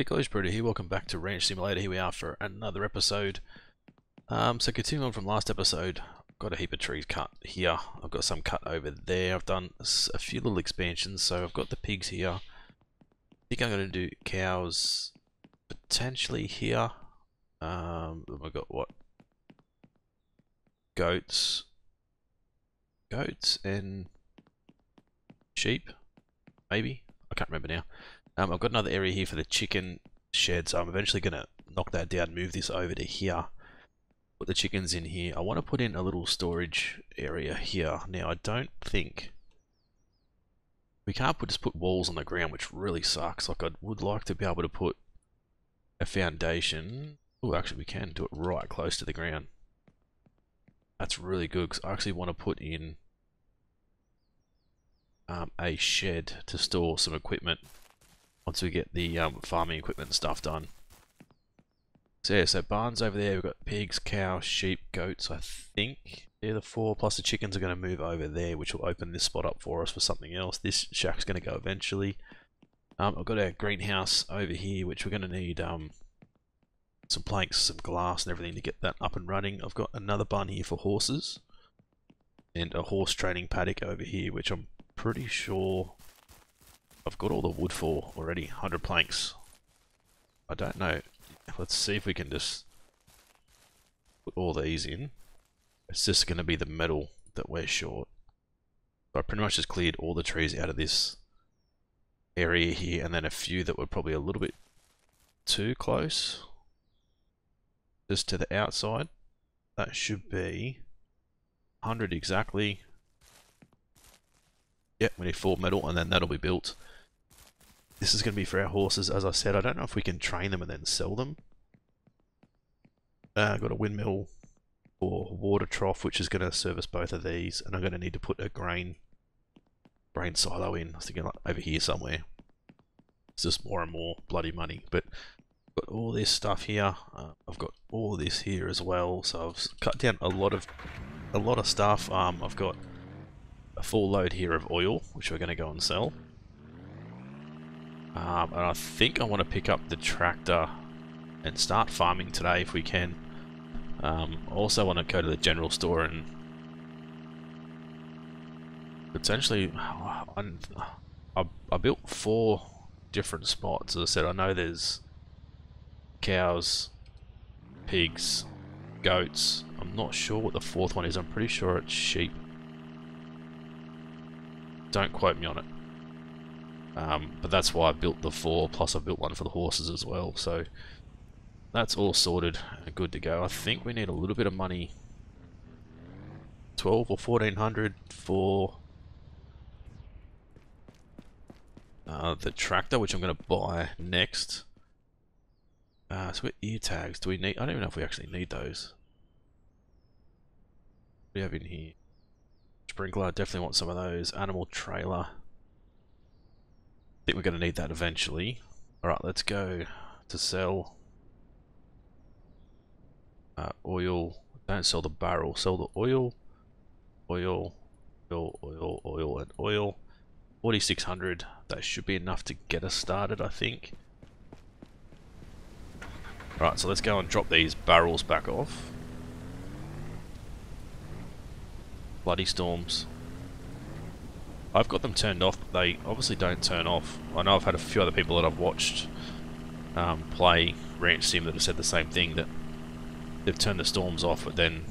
Hey guys, Britto here, welcome back to Ranch Simulator. Here we are for another episode. So continuing on from last episode, I've got a heap of trees cut here. I've got some cut over there. I've done a few little expansions, so I've got the pigs here. I think I'm going to do cows potentially here. I've got what? Goats and sheep, maybe? I can't remember now. I've got another area here for the chicken shed, so I'm eventually going to knock that down, move this over to here, put the chickens in here. I want to put in a little storage area here. Now, I don't think we can't just put walls on the ground, which really sucks. Like, I would like to be able to put a foundation. Oh, actually, we can do it right close to the ground. That's really good, because I actually want to put in a shed to store some equipment once we get the farming equipment and stuff done. So yeah, so barns over there, we've got pigs, cows, sheep, goats, I think they're the four, plus the chickens are going to move over there, which will open this spot up for us for something else. This shack's going to go eventually. I've got our greenhouse over here, which we're going to need some planks, some glass and everything to get that up and running. I've got another barn here for horses, and a horse training paddock over here, which I'm pretty sure I've got all the wood for already, 100 planks. I don't know. Let's see if we can just put all these in. It's just going to be the metal that we're short. So I pretty much just cleared all the trees out of this area here, and then a few that were probably a little bit too close, just to the outside. That should be 100 exactly. Yep, we need 4 metal, and then that'll be built. This is going to be for our horses, as I said. I don't know if we can train them and then sell them. I've got a windmill or water trough, which is going to service both of these, and I'm going to need to put a grain silo in. I was thinking like over here somewhere. It's just more and more bloody money. But I've got all this stuff here. I've got all this here as well. So I've cut down a lot of stuff. I've got a full load here of oil, which we're going to go and sell. And I think I want to pick up the tractor and start farming today if we can. I also want to go to the general store and potentially, I built 4 different spots. As I said, I know there's cows, pigs, goats. I'm not sure what the 4th one is. I'm pretty sure it's sheep. Don't quote me on it. But that's why I built the 4, plus I built one for the horses as well, so that's all sorted and good to go. I think we need a little bit of money, 12 or 1400 for the tractor, which I'm going to buy next. So we've got ear tags. Do we need? I don't even know if we actually need those. What do we have in here? Sprinkler, definitely want some of those. Animal trailer. I think we're going to need that eventually. Alright, let's go to sell oil. Don't sell the barrel, sell the oil. Oil, and oil. 4600. That should be enough to get us started, I think. Alright, so let's go and drop these barrels back off. Bloody storms. I've got them turned off, but they obviously don't turn off. I know I've had a few other people that I've watched play Ranch Sim that have said the same thing, that they've turned the storms off, but then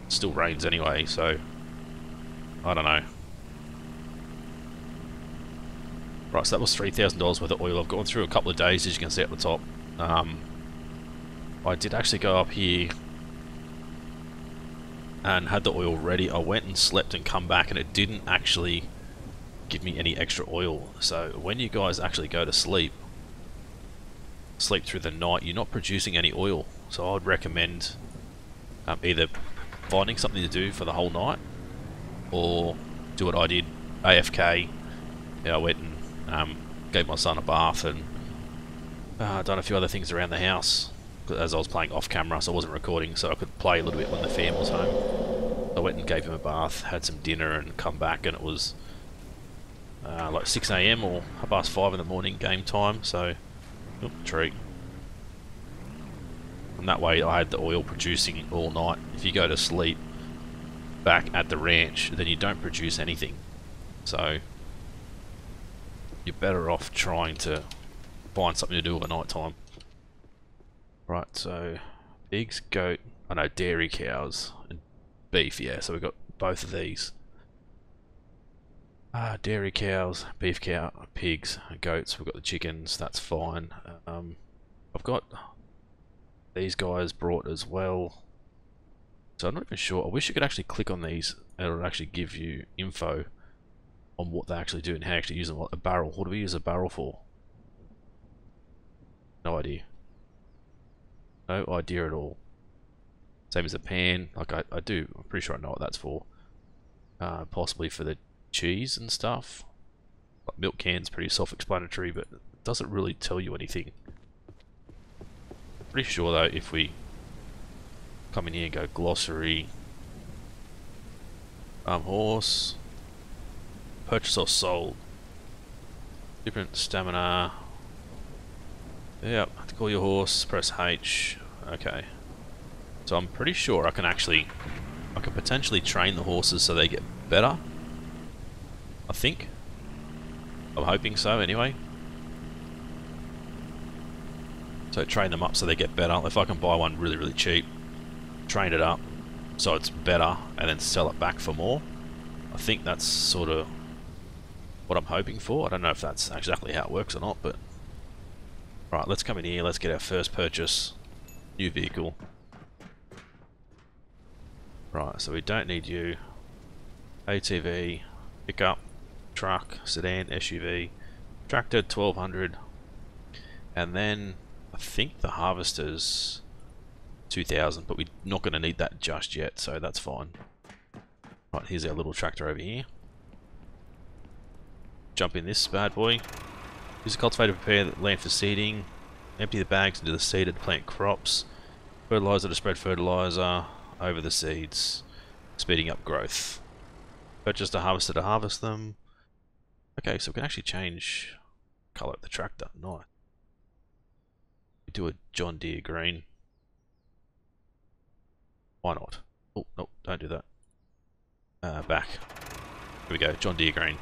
it still rains anyway, so I don't know. Right, so that was $3,000 worth of oil. I've gone through a couple of days, as you can see at the top. I did actually go up here and had the oil ready. I went and slept and come back, and it didn't actually give me any extra oil. So when you guys actually go to sleep through the night, you're not producing any oil. So I would recommend either finding something to do for the whole night, or do what I did, AFK. I went and gave my son a bath and done a few other things around the house, as I was playing off camera, so I wasn't recording, so I could play a little bit when the fam was home. I went and gave him a bath, had some dinner, and come back, and it was like 6 AM or 5:30 in the morning game time, so Oop, tree. And that way I had the oil producing all night. If you go to sleep back at the ranch, then you don't produce anything. So you're better off trying to find something to do at night time. Right, so pigs, goat, I know dairy cows and beef, yeah, so we've got both of these. Dairy cows, beef cow, pigs, goats, we've got the chickens, that's fine. I've got these guys brought as well. So I'm not even sure. I wish you could actually click on these and it would actually give you info on what they actually do and how to actually use them. Like a barrel. What do we use a barrel for? No idea. No idea at all. Same as a pan. Like I do. I'm pretty sure I know what that's for. Possibly for the cheese and stuff. Like milk cans, pretty self-explanatory, but it doesn't really tell you anything. Pretty sure though, if we come in here and go glossary, horse, purchase or sold, different stamina. Yep, to call your horse, press H. Okay, so I'm pretty sure I can potentially train the horses so they get better. I think. I'm hoping so anyway. So train them up so they get better. If I can buy one really, really cheap, train it up so it's better, and then sell it back for more. I think that's sort of what I'm hoping for. I don't know if that's exactly how it works or not, but... Right, let's come in here, let's get our first purchase. New vehicle. Right, so we don't need you. ATV, pickup, truck, sedan, SUV, tractor 1200, and then I think the harvester's 2000, but we're not going to need that just yet, so that's fine. Right, here's our little tractor over here. Jump in this bad boy. Use a cultivator to prepare the land for seeding. Empty the bags into the seed to plant crops. Fertilizer to spread fertilizer over the seeds, speeding up growth. Purchase the harvester to harvest them. Okay, so we can actually change colour of the tractor. Nice. We do a John Deere green. Why not? Oh, no, don't do that. Back. Here we go, John Deere green.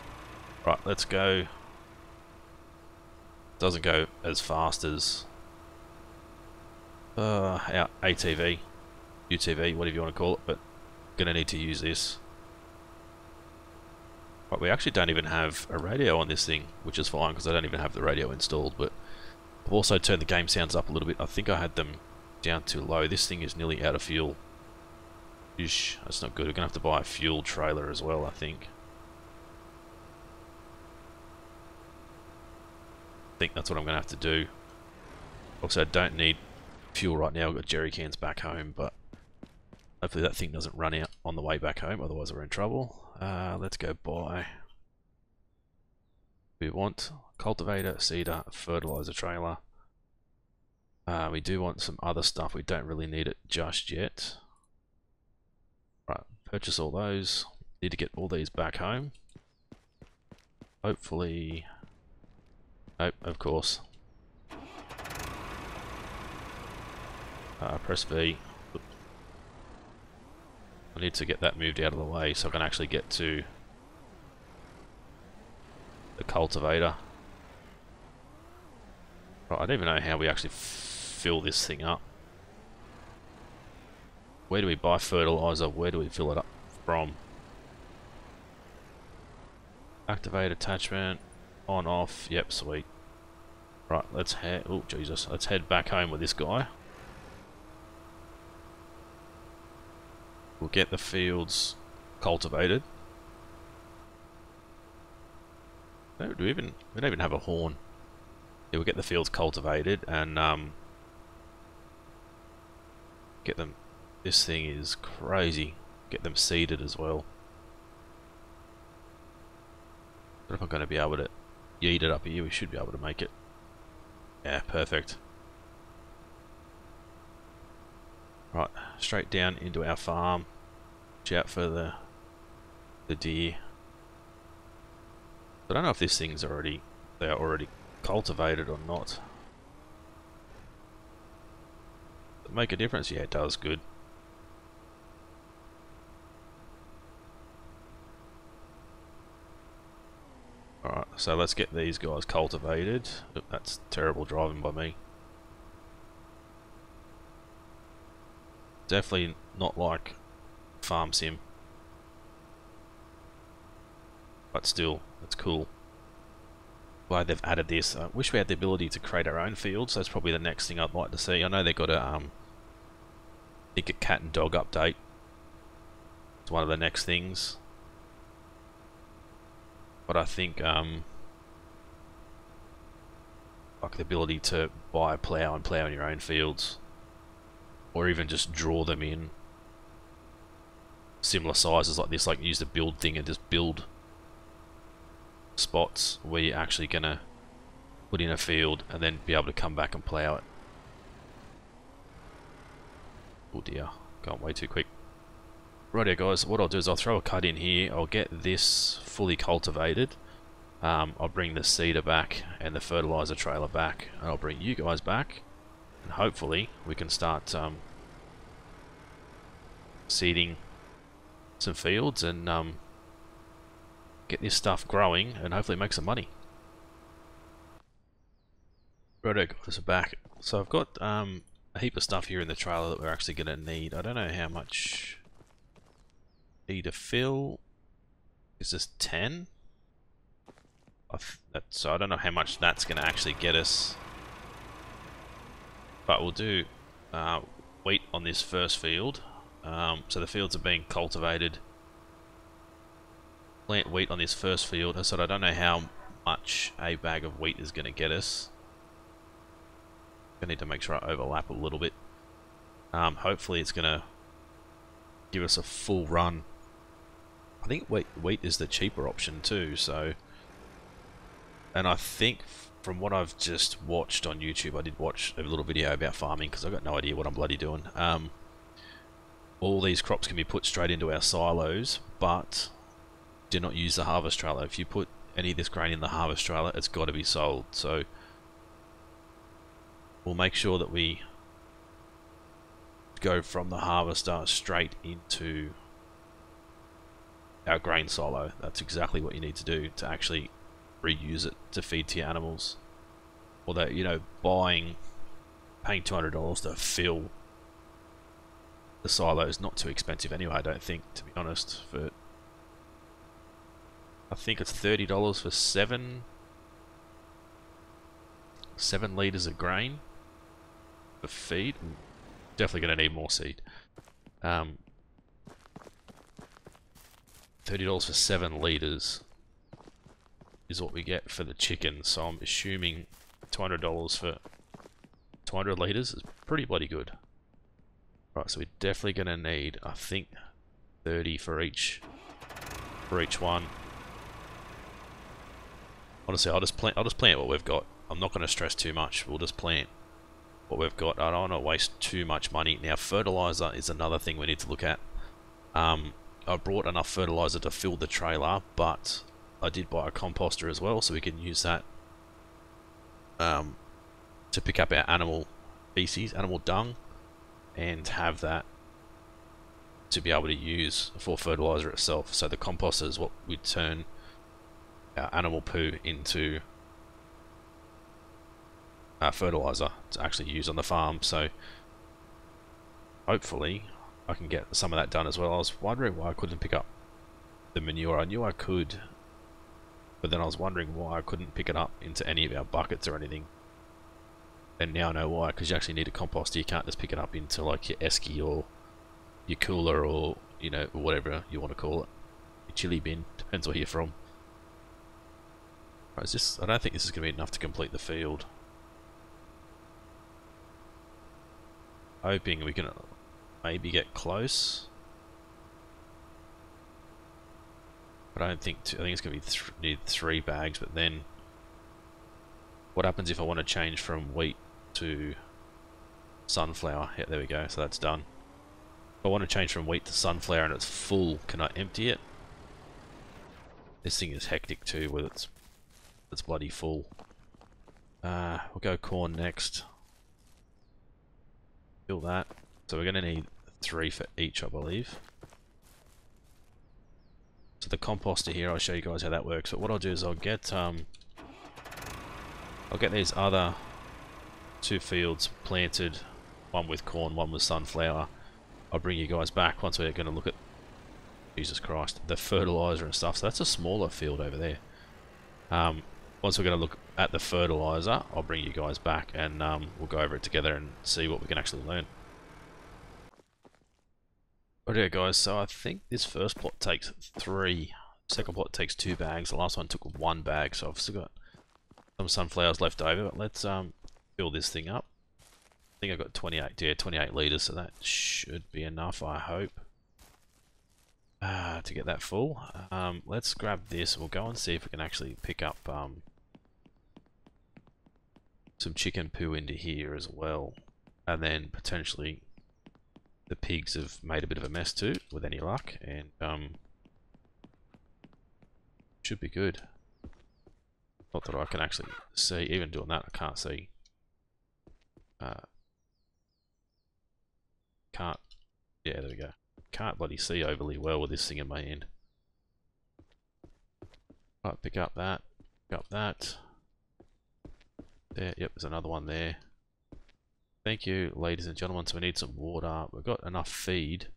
Right, let's go. Doesn't go as fast as our ATV, UTV, whatever you want to call it, but gonna need to use this. Right, we actually don't even have a radio on this thing, which is fine because I don't even have the radio installed, but I've also turned the game sounds up a little bit. I think I had them down too low. This thing is nearly out of fuel. Eesh, that's not good. We're gonna have to buy a fuel trailer as well, I think. I think that's what I'm gonna have to do. Also, I don't need fuel right now. I've got jerry cans back home, but hopefully that thing doesn't run out on the way back home, otherwise we're in trouble. Let's go buy. We want cultivator, seeder, fertilizer trailer. We do want some other stuff. We don't really need it just yet. Right, purchase all those. Need to get all these back home. Hopefully... Nope, of course. Press V. I need to get that moved out of the way so I can actually get to the cultivator. Right, I don't even know how we actually fill this thing up. Where do we buy fertilizer? Where do we fill it up from? Activate attachment. On, off. Yep, sweet. Right, let's head... Oh, Jesus. Let's head back home with this guy. We'll get the fields cultivated. No, we don't even have a horn. Yeah, we'll get the fields cultivated and get them... This thing is crazy. Get them seeded as well. I don't know if I'm going to be able to yeet it up here. We should be able to make it. Yeah, perfect. Right, straight down into our farm. Watch out for the deer. I don't know if this thing's already... They are already cultivated or not. make a difference? Yeah, it does. Good. Alright, so let's get these guys cultivated. Oop, that's terrible driving by me. Definitely not like Farm Sim. But still, it's cool. Glad they've added this. I wish we had the ability to create our own fields. That's probably the next thing I'd like to see. I know they've got a, I think a cat and dog update. It's one of the next things. But I think like the ability to buy a plough and plough in your own fields, or even just draw them in similar sizes like this, like use the build thing and just build spots where you're actually gonna put in a field and then be able to come back and plough it. Oh dear, going way too quick. Righto guys, what I'll do is I'll throw a cut in here, I'll get this fully cultivated, I'll bring the seeder back and the fertilizer trailer back, and I'll bring you guys back, and hopefully we can start seeding some fields and get this stuff growing and hopefully make some money. Righto guys, we're back. So I've got a heap of stuff here in the trailer that we're actually going to need. I don't know how much need to fill. Is this 10? So I don't know how much that's going to actually get us. But we'll do wheat on this first field. So the fields are being cultivated. Plant wheat on this first field. I said I don't know how much a bag of wheat is going to get us. I need to make sure I overlap a little bit. Hopefully it's going to give us a full run. I think wheat is the cheaper option too, so... And I think from what I've just watched on YouTube, I did watch a little video about farming because I've got no idea what I'm bloody doing. All these crops can be put straight into our silos, but do not use the harvest trailer. If you put any of this grain in the harvest trailer, it's got to be sold. So we'll make sure that we go from the harvester straight into our grain silo. That's exactly what you need to do to actually reuse it to feed to your animals. Although, you know, paying $200 to fill the silo is not too expensive anyway, I don't think, to be honest. I think it's $30 for 7 litres of grain for feed. Definitely going to need more seed. $30 for 7 litres is what we get for the chicken, so I'm assuming $200 for 200 litres is pretty bloody good. Right, so we're definitely going to need, I think, 30 for each one. Honestly, I'll just plant what we've got. I'm not going to stress too much. We'll just plant what we've got. I don't want to waste too much money. Now, fertilizer is another thing we need to look at. I brought enough fertilizer to fill the trailer, but I did buy a composter as well, so we can use that to pick up our animal feces, animal dung, and have that to be able to use for fertilizer itself. So the composter is what we turn our animal poo into fertilizer to actually use on the farm. So hopefully I can get some of that done as well. I was wondering why I couldn't pick up the manure. I knew I could, but then I was wondering why I couldn't pick it up into any of our buckets or anything. And now I know why, because you actually need a composter. You can't just pick it up into like your esky or your cooler, or, you know, whatever you want to call it. Your chili bin, depends where you're from. Right, I don't think this is going to be enough to complete the field. Hoping we can maybe get close. But I don't think, I think it's going to be need 3 bags, but then what happens if I want to change from wheat to sunflower? Yeah, there we go, so that's done. If I want to change from wheat to sunflower and it's full, can I empty it? This thing is hectic too, with it's bloody full. We'll go corn next. fill that. So we're going to need 3 for each, I believe. So the composter here, I'll show you guys how that works. But what I'll do is I'll get these other 2 fields planted, one with corn, one with sunflower. I'll bring you guys back once we're going to look at, Jesus Christ, the fertilizer and stuff. So that's a smaller field over there. Once we're going to look at the fertilizer, I'll bring you guys back and we'll go over it together and see what we can actually learn. Okay guys, so I think this first plot takes 3, second plot takes 2 bags, the last one took 1 bag, so I've still got some sunflowers left over, but let's fill this thing up. I think I've got 28 litres, so that should be enough, I hope, to get that full. Let's grab this and we'll go and see if we can actually pick up some chicken poo into here as well, and then potentially the pigs have made a bit of a mess too, with any luck, and should be good. Not that I can actually see, even doing that I can't see. Can't, yeah, there we go. Can't bloody see overly well with this thing in my hand. Right, pick up that, there, yep, there's another one there. Thank you, ladies and gentlemen. So we need some water. We've got enough feed.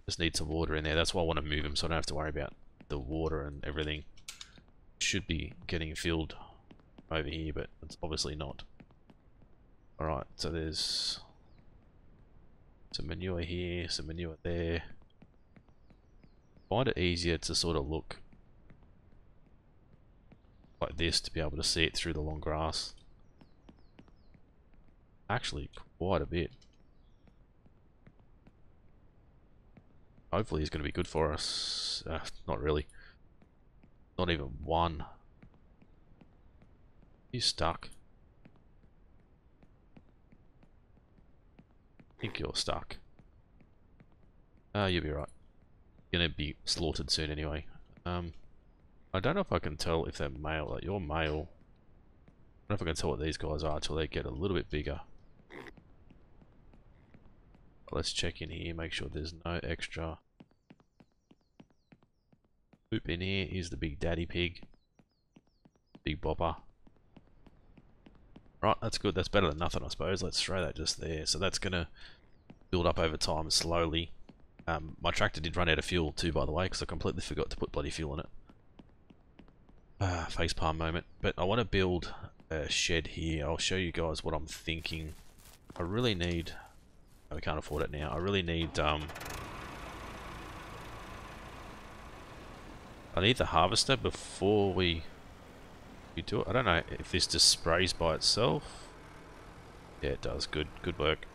Just need some water in there. That's why I want to move them, so I don't have to worry about the water and everything. Should be getting filled over here, but it's obviously not. Alright, so there's some manure here, some manure there. Find it easier to sort of look like this to be able to see it through the long grass. Actually, quite a bit. Hopefully he's going to be good for us. Not really. Not even one. He's stuck. I think you're stuck. You'll be right. You're going to be slaughtered soon anyway. I don't know if I can tell if they're male. Like, you're male. I don't know if I can tell what these guys are until they get a little bit bigger. Let's check in here, make sure there's no extra poop in here. Here's the big daddy pig. Big bopper. Right, that's good. That's better than nothing, I suppose. Let's throw that just there. So that's going to build up over time slowly. My tractor did run out of fuel too, by the way, because I completely forgot to put bloody fuel in it. Facepalm moment. But I want to build a shed here. I'll show you guys what I'm thinking. I really need... we can't afford it now. I really need I need the harvester before we do it. I don't know if this just sprays by itself. Yeah, it does. Good work.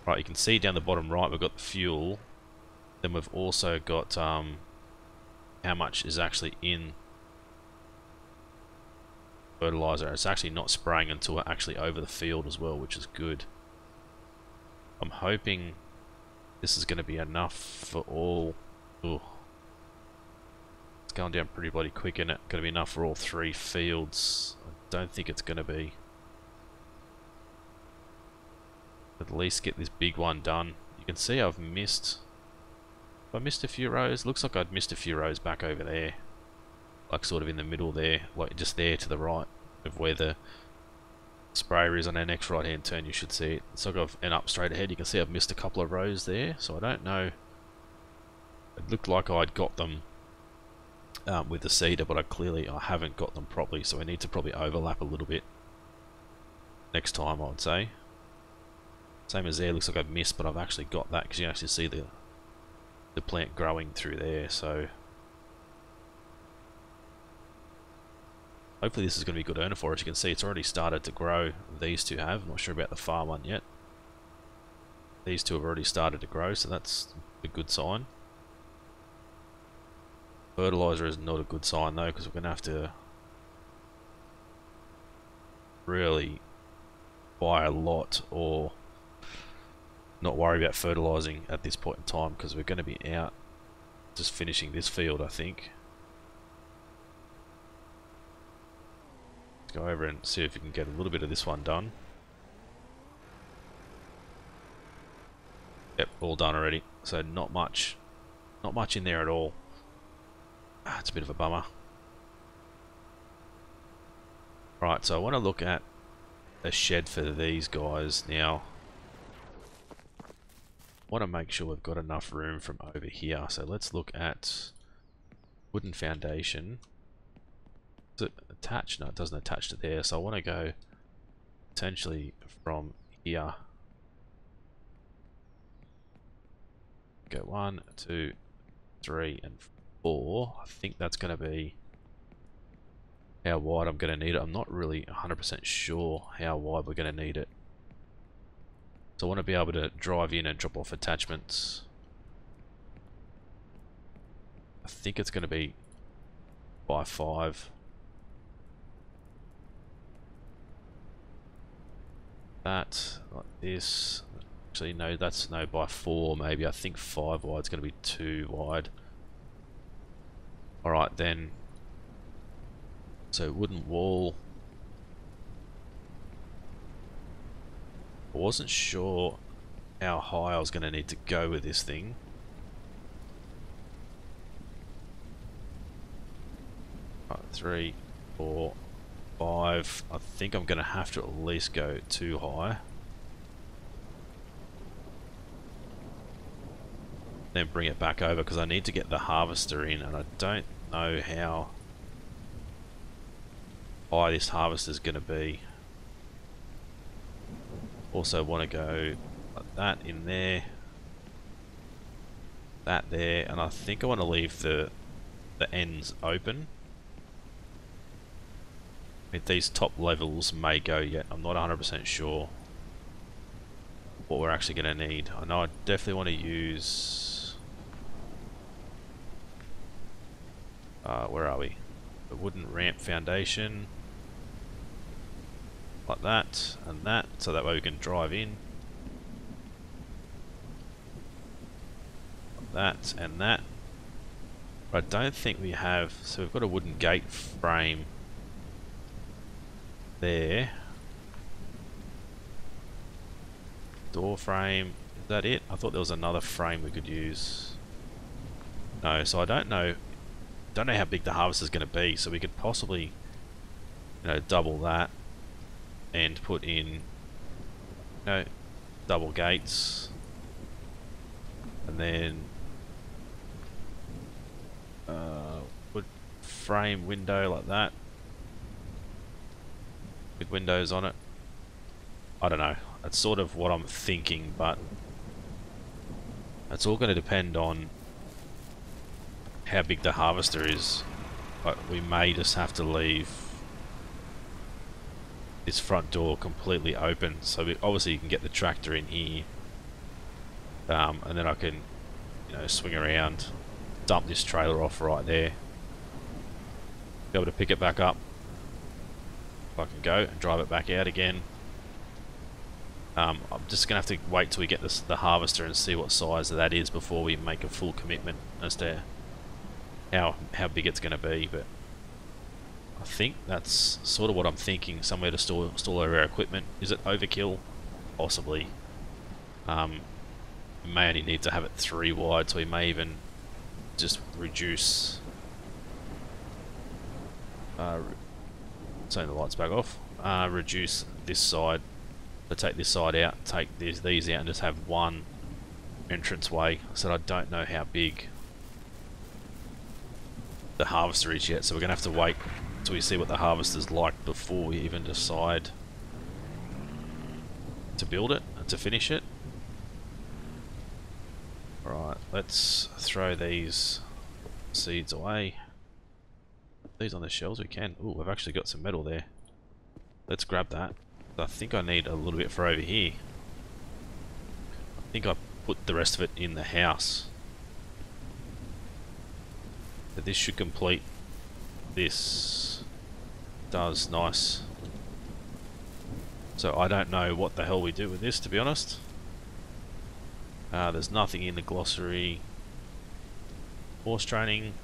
Right, you can see down the bottom right we've got the fuel. Then we've also got how much is actually in fertilizer. It's actually not spraying until we're actually over the field as well, which is good. I'm hoping this is going to be enough for all. Ooh. It's going down pretty bloody quick, isn't it? Going to be enough for all 3 fields. I don't think it's going to be. At least get this big one done. You can see I've missed... Have I missed a few rows? Looks like I'd missed a few rows back over there. Like sort of in the middle there. Like just there to the right of where the sprayer is on our next right hand turn. You should see it. It's like I've end up straight ahead. You can see I've missed a couple of rows there, so I don't know. It looked like I'd got them with the seeder, but I haven't got them properly, so I need to probably overlap a little bit next time, I would say. Same as there, looks like I've missed, but I've actually got that because you can actually see the plant growing through there. So hopefully this is going to be a good earner for us. You can see it's already started to grow. These two have. I'm not sure about the far one yet. These two have already started to grow, so that's a good sign. Fertilizer is not a good sign though, because we're going to have to really buy a lot or not worry about fertilizing at this point in time, because we're going to be out just finishing this field, I think. Let's go over and see if we can get a little bit of this one done. Yep, all done already. So not much in there at all. It's a bit of a bummer. Right, so I want to look at a shed for these guys now. I want to make sure we've got enough room from over here. So let's look at wooden foundation. Does it attach? No, it doesn't attach to there. So I want to go potentially from here. Go 1, 2, 3, and 4. I think that's going to be how wide I'm going to need it. I'm not really 100% sure how wide we're going to need it. So I want to be able to drive in and drop off attachments. I think it's going to be by 5. That, like this. Actually, no, that's no, by 4 maybe. I think 5 wide is going to be too wide. Alright then. So wooden wall. I wasn't sure how high I was going to need to go with this thing. Right, 3, 4, 5. I think I'm going to have to at least go too high. Then bring it back over because I need to get the harvester in, and I don't know how high this harvester is going to be. Also want to go like that in there, that there, and I think I want to leave the ends open. These top levels may go yet. I'm not 100% sure what we're actually going to need. I know I definitely want to use... where are we? The wooden ramp foundation. Like that and that, so that way we can drive in. Like that and that. But I don't think we have... So we've got a wooden gate frame there. Door frame. Is that it? I thought there was another frame we could use. No, so I don't know how big the harvester is going to be, so we could possibly, you know, double that and put in, you know, double gates, and then wood frame window like that with windows on it. I don't know, that's sort of what I'm thinking, but it's all going to depend on how big the harvester is. But we may just have to leave this front door completely open, so obviously you can get the tractor in here, and then I can, you know, swing around, dump this trailer off right there, be able to pick it back up. I can go and drive it back out again. I'm just gonna have to wait till we get the harvester and see what size that is before we make a full commitment as to how big it's going to be, but I think that's sort of what I'm thinking. Somewhere to store all our equipment. Is it overkill? Possibly. We may only need to have it 3 wide, so we may even just reduce. Turn the lights back off. Reduce this side. So take this side out, take these out, and just have one entranceway. So I don't know how big the harvester is yet, so we're gonna have to wait till we see what the harvester's like before we even decide to build it and to finish it. Alright, let's throw these seeds away. These on the shelves we can. Ooh, I've actually got some metal there. Let's grab that. I think I need a little bit for over here. I think I put the rest of it in the house. But this should complete this. Does nice. So I don't know what the hell we do with this, to be honest. There's nothing in the glossary. Horse training.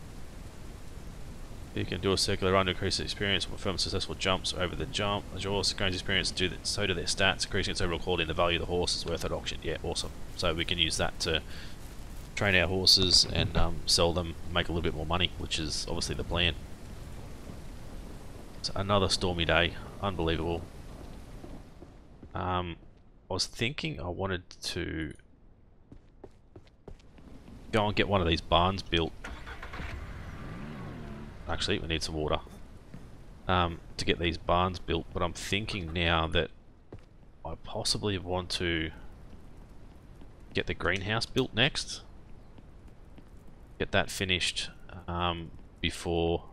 You can do a circular run to increase the experience or perform successful jumps over the jump. As your horse gains experience, so do their stats, increasing its overall quality and the value of the horse is worth at auction. Yeah, awesome. So we can use that to train our horses and sell them, make a little bit more money, which is obviously the plan. So another stormy day, unbelievable. I was thinking I wanted to go and get one of these barns built. Actually, we need some water to get these barns built, but I'm thinking now that I possibly want to get the greenhouse built next. Get that finished before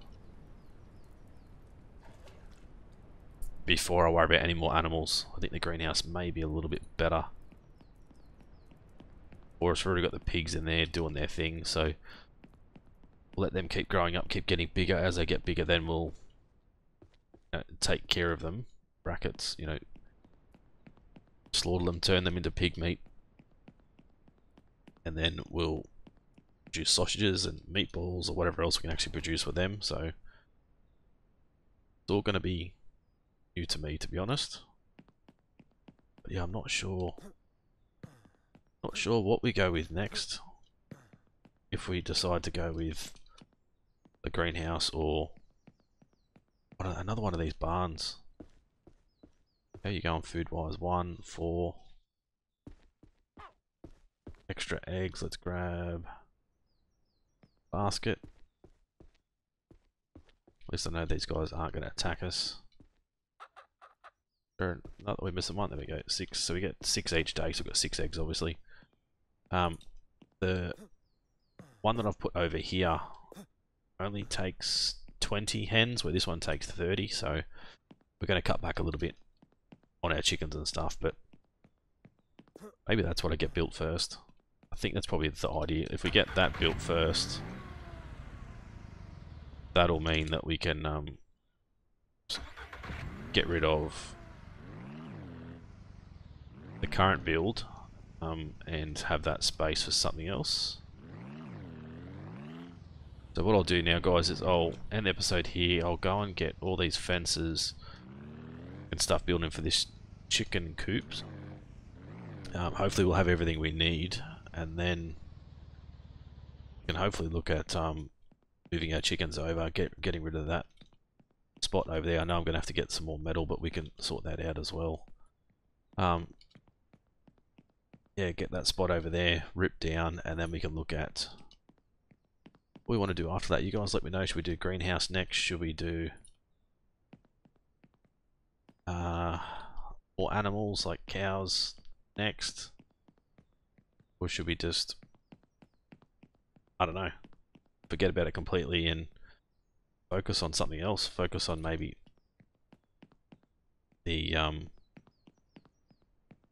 I worry about any more animals. I think the greenhouse may be a little bit better. Or it's already got the pigs in there doing their thing, so we'll let them keep growing up, keep getting bigger. As they get bigger, then we'll take care of them. Brackets, slaughter them, turn them into pig meat, and then we'll produce sausages and meatballs or whatever else we can actually produce with them. So it's all going to be new to me, to be honest. But yeah, I'm not sure what we go with next. If we decide to go with the greenhouse or another one of these barns. How you going food wise? 1, 4 extra eggs. Let's grab basket. At least I know these guys aren't going to attack us. Not that we're missing one. There we go. 6. So we get 6 each day. So we've got 6 eggs, obviously. The one that I've put over here only takes 20 hens, where this one takes 30. So we're going to cut back a little bit on our chickens and stuff. But maybe that's what I get built first. I think that's probably the idea. If we get that built first, that'll mean that we can get rid of the current build and have that space for something else. So what I'll do now, guys, is I'll end the episode here. I'll go and get all these fences and stuff building for this chicken coops. Hopefully we'll have everything we need, and then we can hopefully look at moving our chickens over, getting rid of that spot over there. I know I'm going to have to get some more metal, but we can sort that out as well. Yeah, get that spot over there ripped down, and then we can look at what we want to do after that. You guys let me know. Should we do greenhouse next? Should we do more animals like cows next? Or should we just, I don't know, forget about it completely and focus on something else? Focus on maybe the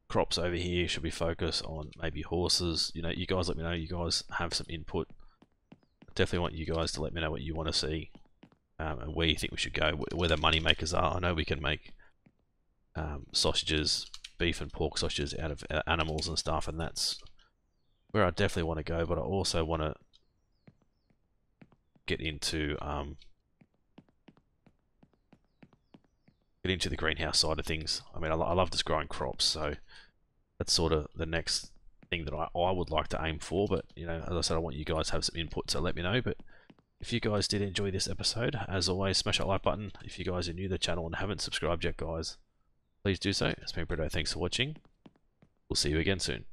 crops over here. Should we focus on maybe horses? You guys let me know. You guys have some input. Definitely want you guys to let me know what you want to see and where you think we should go, where the money makers are. I know we can make sausages, beef and pork sausages out of animals and stuff, and that's where I definitely want to go. But I also want to get into the greenhouse side of things. I mean, I love just growing crops, so that's sort of the next thing that I would like to aim for. But as I said, I want you guys to have some input, so let me know. But if you guys did enjoy this episode, as always, smash that like button. If you guys are new to the channel and haven't subscribed yet, guys, please do so. It's been Britto. Thanks for watching. We'll see you again soon.